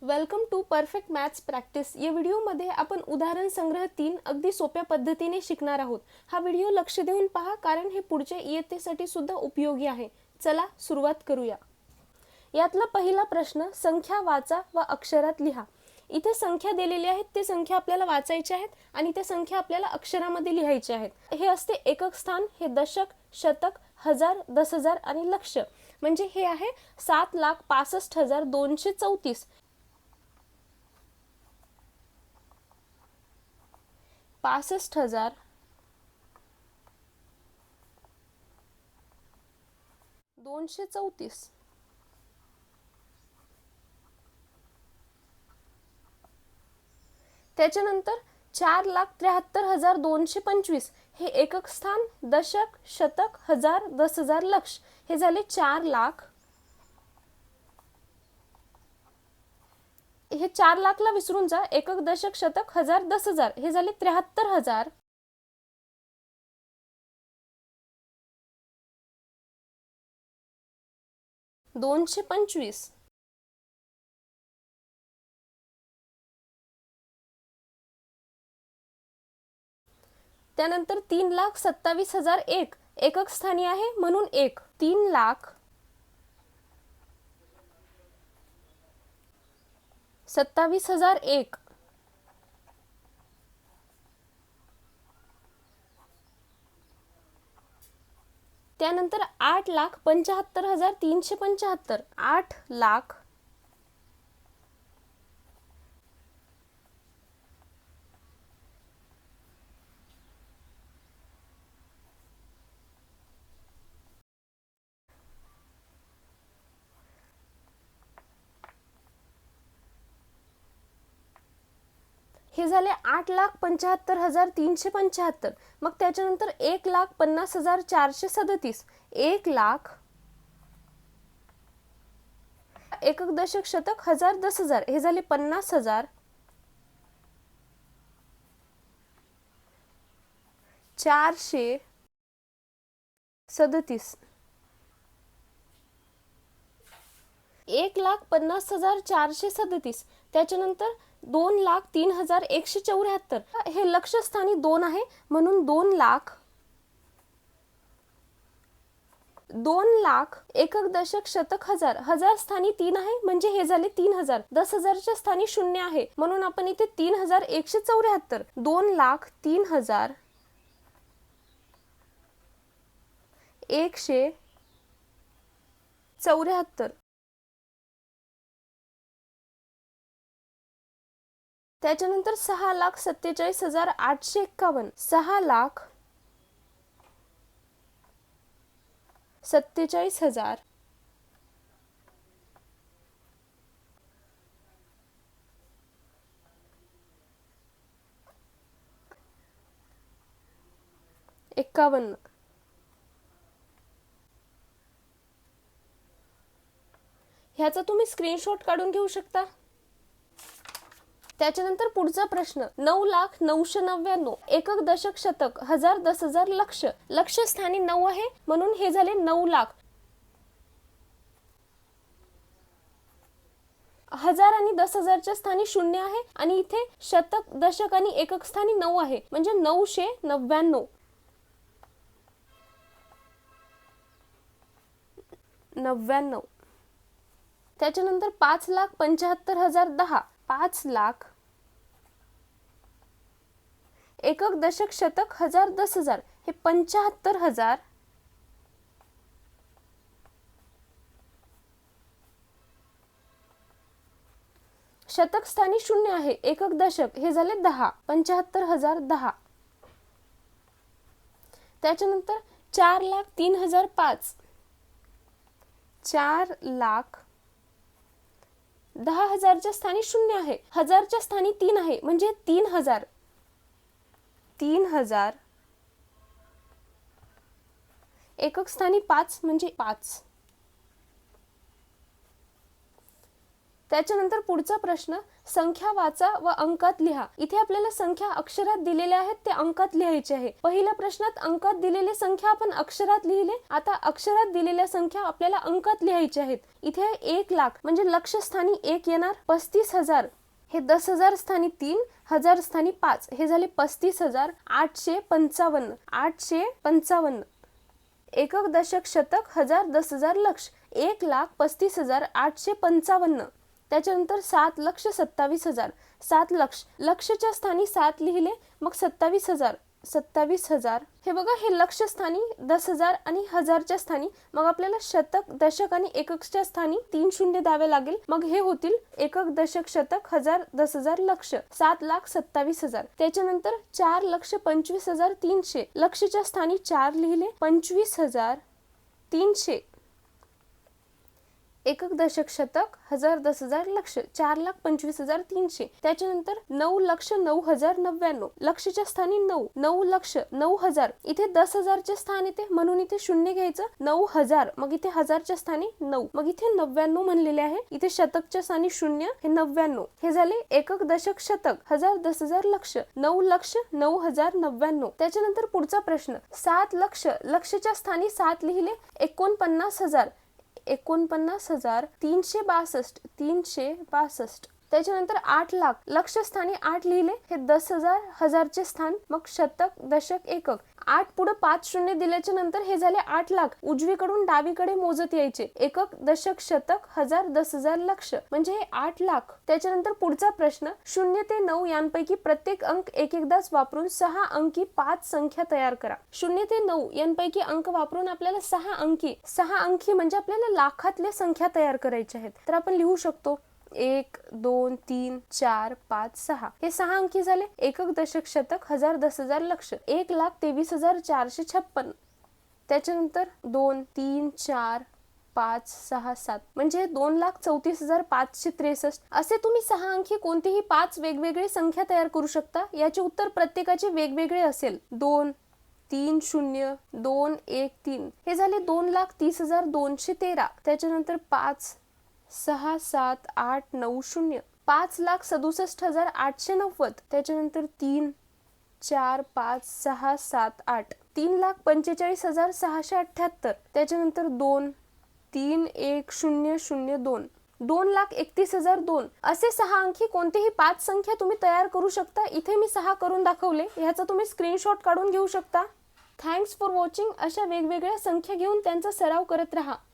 Welcome to perfect maths practice. या व्हिडिओमध्ये आपण उदाहरण संग्रह 3 अगदी सोप्या पद्धतीने शिकणार आहोत। हा व्हिडिओ लक्ष देऊन पहा, कारण हे पुढच्या इयत्तेसाठी सुद्धा उपयोगी आहे। चला सुरुवात करूया। यातला पहिला प्रश्न, संख्या वाचा व अक्षरात लिहा। इथे संख्या दिलेली आहेत, ते संख्या आपल्याला वाचायच्या आहेत आणि त्या संख्या आपल्याला अक्षरामध्ये लिहायच्या आहेत। हे असते एकक स्थान, हे दशक, शतक, हजार, 10,000 आणि लक्ष। म्हणजे हे आहे 7,65,234। 65,234। त्याच्यानंतर 4,73,225 हे एकक स्थान, दशक, शतक, हजार, 10,000, लक्ष। हे झाले 4 लाख। हे 4 लाखला विसरून जा, एकक, दशक, शतक, हजार, 10,000 हे झाले 73,000। दोनशे पंचवीस। त्यानंतर 3,27,001 एकक स्थानी आहे म्हणून 1, 3,27,001। त्यानंतर 8,75,375 8 लाख। हे झाले 8,75,375। मग त्याच्यानंतर 1,50,437 1 लाख। एकक, दशक, शतक, हजार, 10,000 हे झाले 50,000। 437 1,50,437। त्याच्यानंतर 2,03,174 हे लक्ष स्थानी 2 आहे म्हणून 2 लाख। 2 लाख एकक, दशक, शतक, हजार, हजार स्थानी 3 आहे म्हणजे हे झाले 3,000। 10,000च्या स्थानी 0 आहे म्हणून आपण इथे 3,174। 2,03,174। त्याच्यानंतर 6,47,851 6,47,000। एकावन्न। ह्याचा तुम्ही स्क्रीनशॉट काढून घेऊ शकता। त्याच्यानंतर पुढचा प्रश्न, 9,09,99 एकक, दशक, शतक, हजार, 10,000, लक्ष। लक्ष स्थानी 9 आहे म्हणून हे झाले 9 लाख। हजार आणि 10,000च्या स्थानी 0 आहे आणि इथे शतक, दशक आणि एकक स्थानी 9 आहे म्हणजे 999। 99। त्याच्यानंतर 5,75,010 5 लाख। एकक, दशक, शतक, हजार, 10,000 हे 75,000। शतक स्थानी 0 आहे, एकक, दशक हे झाले 10 75,010। त्याच्यानंतर 4,03,005 4 लाख। 10,000च्या स्थानी 0 आहे, हजारच्या स्थानी 3 आहे म्हणजे 3,000। 3,000 एकक स्थानी 5 म्हणजे 5। त्याच्यानंतर पुढचा प्रश्न, संख्या वाचा व अंकात लिहा. इथे आपल्याला संख्या अक्षरात दिलेल्या आहेत, ते अंकात लिहायचे आहे. पहिल्या प्रश्नात अंकात दिलेली संख्या आपण अक्षरात लिहिले, आता अक्षरात दिलेल्या संख्या आपल्याला अंकात लिहायच्या आहेत. इथे 1,00,000 म्हणजे लक्षस्थानी 1 येणार. 35,000 हे 10,000 स्थानी 3, 1000 स्थानी 5, हे झाले 35,000. 855 855. एकक दशक शतक हजार 10,000 लक्ष 1,35,855. त्याच्यानंतर 7,27,000 7 लक्ष, लक्षच्या स्थानी 7 लिहिले, मग 27,000 27,000. हे बघा, हे लक्ष स्थानी 10,000 आणि हजारच्या स्थानी, मग आपल्याला शतक दशक आणि एककच्या स्थानी 3 शून्य द्यावे लागेल, मग हे होतील एकक दशक शतक हजार 10,000 लक्ष 7,27,000. त्याच्यानंतर 4,25,300 लक्षच्या स्थानी 4 लिहिले, 25,300. एकक दशक शतक हजार 10,000 लक्ष 4,25,300. त्याच्यानंतर 9,09,099 लक्षच्या स्थानी 9 9 लक्ष 9,000. इथे 10,000चे स्थान येते, म्हणून इथे शून्य घ्यायचं. 9,000, मग इथे हजारच्या स्थानी 9, मग इथे 99 म्हणलेले आहे. इथे शतकच्या स्थानी शून्य, हे 99. हे झाले एकक दशक शतक हजार 10,000 लक्ष 9,09,099. त्याच्यानंतर पुढचा प्रश्न, 7 लक्ष लक्षच्या स्थानी 7 लिहिले, 49,000 49,362 362. त्याच्यानंतर 8,00,000 लक्ष स्थानी 8 लिहिले, हे 10,000 हजारचे स्थान, मग शतक दशक एकक 8 पुढे 5 शून्य दिल्याच्या नंतर हे झाले 8,00,000. उजवीकडून डावीकडे मोजत यायचे. एकक दशक शतक हजार 10,000 लक्ष म्हणजे हे 8,00,000. त्याच्यानंतर पुढचा प्रश्न, 0 ते 9 यांपैकी प्रत्येक अंक एकदाच वापरून 6 अंकी 5 संख्या तयार करा. 0 ते 9 यांपैकी अंक वापरून आपल्याला 6 अंकी म्हणजे आपल्याला लाखातल्या संख्या तयार करायच्या आहेत. तर आपण लिहू शकतो 1 2 3 4 5 6. हे 6 अंकी झाले. एकक दशक शतक हजार 10,000 लक्ष 1,23,456. त्याच्यानंतर 2 3 4 5 6 7 म्हणजे 2,34,563. असे तुम्ही 6 अंकी कोणतीही 5 वेगवेगळी संख्या तयार करू शकता. याचे उत्तर प्रत्येकाचे वेगवेगळे असेल. 2 3 0 2 1 3 हे झाले 2,30,213. त्याच्यानंतर 5 6 7 8 9 0 5,67,890. त्याच्यानंतर 3 4 5 6 7 8 3,45,678. त्याच्यानंतर 2 3 1 0 0 2 2,31,002. असे 6 अंकी कोणतेही 5 संख्या तुम्ही तयार करू शकता. इथे मी 6 करून दाखवले, ह्याचा तुम्ही स्क्रीनशॉट काढून घेऊ शकता. Thanks for watching. अशा वेगवेगळ्या संख्या घेऊन त्यांचा सराव करत राहा.